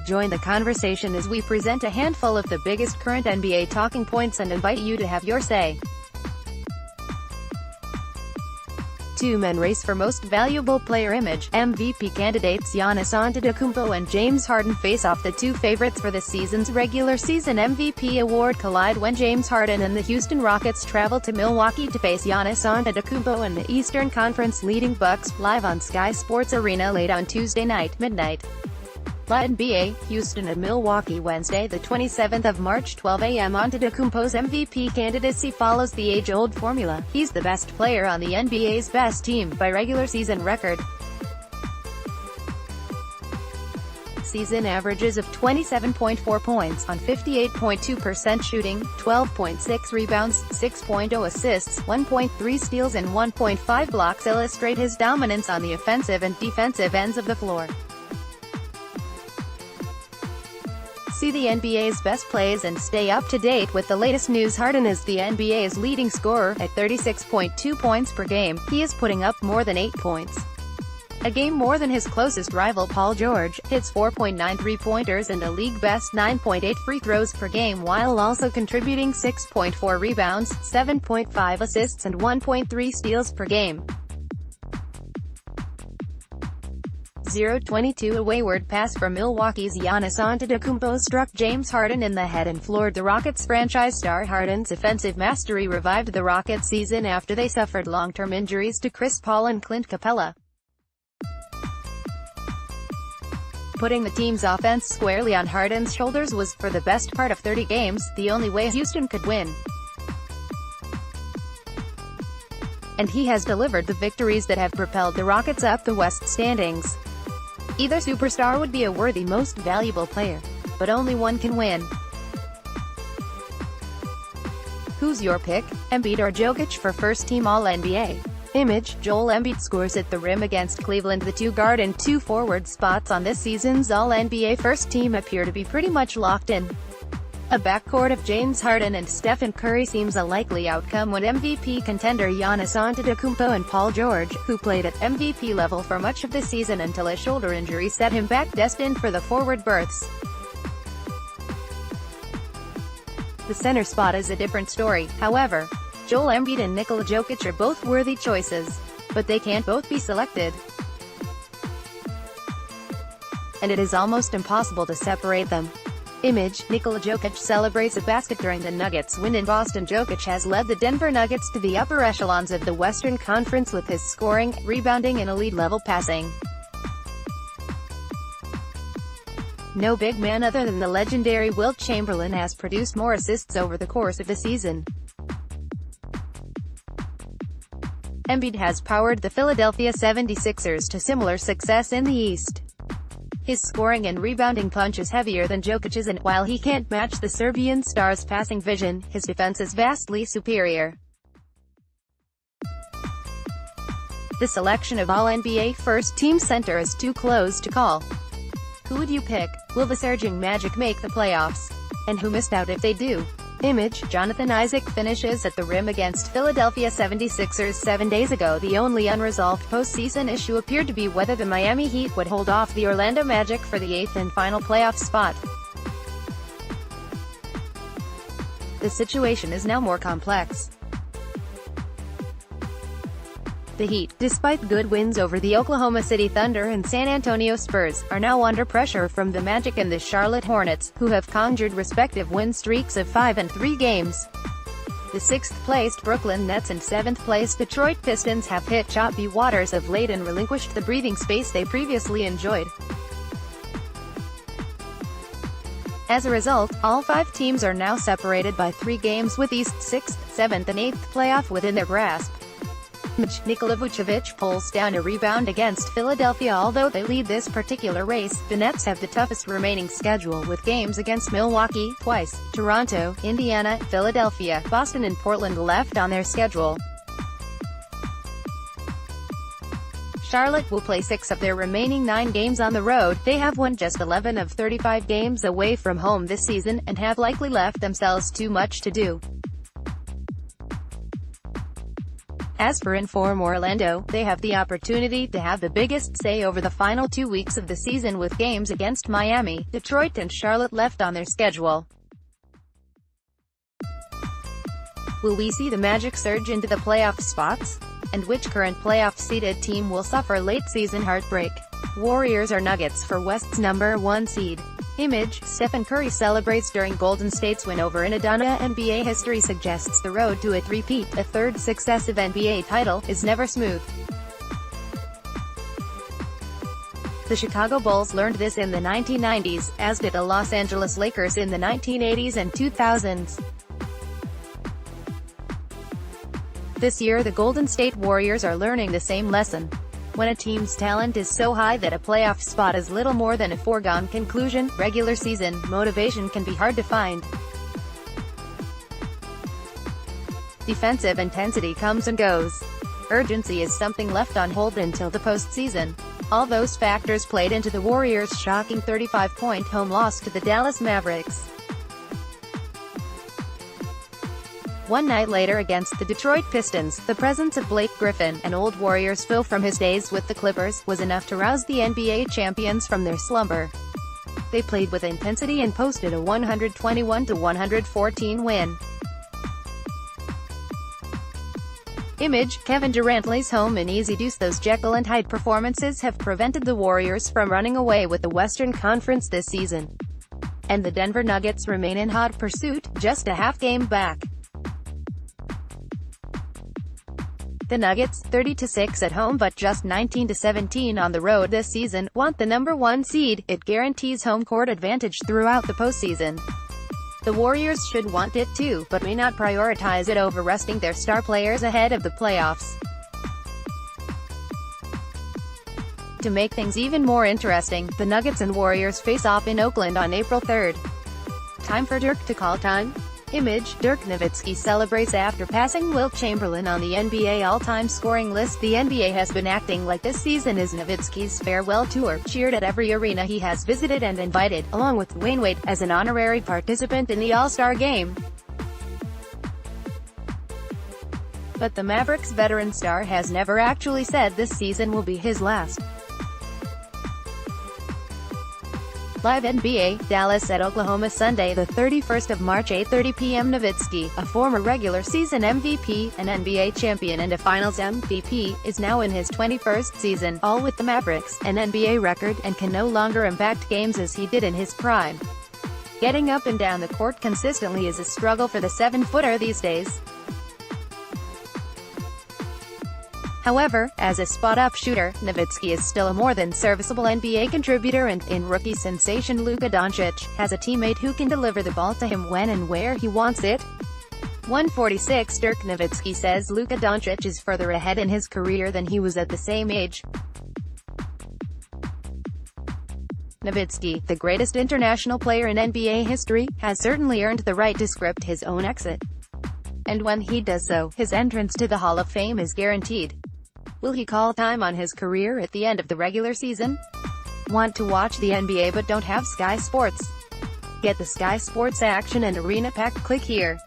Join the conversation as we present a handful of the biggest current NBA talking points and invite you to have your say. Two men race for Most Valuable Player image. MVP candidates Giannis Antetokounmpo and James Harden face off. The two favorites for this season's regular season MVP award collide when James Harden and the Houston Rockets travel to Milwaukee to face Giannis Antetokounmpo and the Eastern Conference leading Bucks, live on Sky Sports Arena late on Tuesday night, midnight. La NBA, Houston and Milwaukee Wednesday, the 27th of March, 12 a.m. Antetokounmpo's MVP candidacy follows the age-old formula. He's the best player on the NBA's best team, by regular season record. Season averages of 27.4 points, on 58.2% shooting, 12.6 rebounds, 6.0 assists, 1.3 steals and 1.5 blocks illustrate his dominance on the offensive and defensive ends of the floor. See the NBA's best plays and stay up to date with the latest news. Harden is the NBA's leading scorer, at 36.2 points per game. He is putting up more than 8 points a game more than his closest rival Paul George, hits 4.9 three-pointers and a league-best 9.8 free throws per game, while also contributing 6.4 rebounds, 7.5 assists and 1.3 steals per game. 0-22 A wayward pass from Milwaukee's Giannis Antetokounmpo struck James Harden in the head and floored the Rockets' franchise star. Harden's offensive mastery revived the Rockets' season after they suffered long-term injuries to Chris Paul and Clint Capella. Putting the team's offense squarely on Harden's shoulders was, for the best part of 30 games, the only way Houston could win. And he has delivered the victories that have propelled the Rockets up the West standings. Either superstar would be a worthy Most Valuable Player, but only one can win. Who's your pick? Embiid or Jokic for first-team All-NBA? Image. Joel Embiid scores at the rim against Cleveland. The two guard and two forward spots on this season's All-NBA first team appear to be pretty much locked in. A backcourt of James Harden and Stephen Curry seems a likely outcome when MVP contender Giannis Antetokounmpo and Paul George, who played at MVP level for much of the season until a shoulder injury set him back, destined for the forward berths. The center spot is a different story, however. Joel Embiid and Nikola Jokic are both worthy choices, but they can't both be selected. And it is almost impossible to separate them. Image. Nikola Jokic celebrates a basket during the Nuggets' win in Boston. Jokic has led the Denver Nuggets to the upper echelons of the Western Conference with his scoring, rebounding and elite-level passing. No big man other than the legendary Wilt Chamberlain has produced more assists over the course of the season. Embiid has powered the Philadelphia 76ers to similar success in the East. His scoring and rebounding punch is heavier than Jokic's, and, while he can't match the Serbian star's passing vision, his defense is vastly superior. The selection of All-NBA first-team center is too close to call. Who would you pick? Will the surging Magic make the playoffs? And who missed out if they do? Image. Jonathan Isaac finishes at the rim against Philadelphia 76ers 7 days ago. The only unresolved postseason issue appeared to be whether the Miami Heat would hold off the Orlando Magic for the 8th and final playoff spot. The situation is now more complex. The Heat, despite good wins over the Oklahoma City Thunder and San Antonio Spurs, are now under pressure from the Magic and the Charlotte Hornets, who have conjured respective win streaks of 5 and 3 games. The 6th-placed Brooklyn Nets and 7th-placed Detroit Pistons have hit choppy waters of late and relinquished the breathing space they previously enjoyed. As a result, all 5 teams are now separated by 3 games, with East 6th, 7th and 8th playoff within their grasp. Nikola Vucevic pulls down a rebound against Philadelphia. Although they lead this particular race, the Nets have the toughest remaining schedule, with games against Milwaukee, twice, Toronto, Indiana, Philadelphia, Boston and Portland left on their schedule. Charlotte will play 6 of their remaining 9 games on the road. They have won just 11 of 35 games away from home this season, and have likely left themselves too much to do. As for Inform Orlando, they have the opportunity to have the biggest say over the final 2 weeks of the season with games against Miami, Detroit and Charlotte left on their schedule. Will we see the Magic surge into the playoff spots? And which current playoff-seeded team will suffer late-season heartbreak? Warriors or Nuggets for West's #1 seed? Image, Stephen Curry celebrates during Golden State's win over Indiana. NBA history suggests the road to a three-peat, a third successive NBA title, is never smooth. The Chicago Bulls learned this in the 1990s, as did the Los Angeles Lakers in the 1980s and 2000s. This year the Golden State Warriors are learning the same lesson. When a team's talent is so high that a playoff spot is little more than a foregone conclusion, regular season motivation can be hard to find. Defensive intensity comes and goes. Urgency is something left on hold until the postseason. All those factors played into the Warriors' shocking 35-point home loss to the Dallas Mavericks. One night later against the Detroit Pistons, the presence of Blake Griffin, an old Warriors foe from his days with the Clippers, was enough to rouse the NBA champions from their slumber. They played with intensity and posted a 121-114 win. Image, Kevin Durant lays home an easy deuce. Those Jekyll and Hyde performances have prevented the Warriors from running away with the Western Conference this season. And the Denver Nuggets remain in hot pursuit, just a half game back. The Nuggets, 30-6 at home but just 19-17 on the road this season, want the #1 seed. It guarantees home court advantage throughout the postseason. The Warriors should want it too, but may not prioritize it over resting their star players ahead of the playoffs. To make things even more interesting, the Nuggets and Warriors face off in Oakland on April 3rd. Time for Dirk to call time? Image, Dirk Nowitzki celebrates after passing Wilt Chamberlain on the NBA all-time scoring list. The NBA has been acting like this season is Nowitzki's farewell tour, cheered at every arena he has visited and invited, along with Dwayne Wade, as an honorary participant in the All-Star Game. But the Mavericks' veteran star has never actually said this season will be his last. Live NBA, Dallas at Oklahoma Sunday, the 31st of March, 8:30 p.m. Nowitzki, a former regular season MVP, an NBA champion and a Finals MVP, is now in his 21st season, all with the Mavericks, an NBA record, and can no longer impact games as he did in his prime. Getting up and down the court consistently is a struggle for the 7-footer these days. However, as a spot-up shooter, Nowitzki is still a more than serviceable NBA contributor and, in rookie sensation Luka Doncic, has a teammate who can deliver the ball to him when and where he wants it. 146 Dirk Nowitzki says Luka Doncic is further ahead in his career than he was at the same age. Nowitzki, the greatest international player in NBA history, has certainly earned the right to script his own exit. And when he does so, his entrance to the Hall of Fame is guaranteed. Will he call time on his career at the end of the regular season? Want to watch the NBA but don't have Sky Sports? Get the Sky Sports action and arena pack. Click here.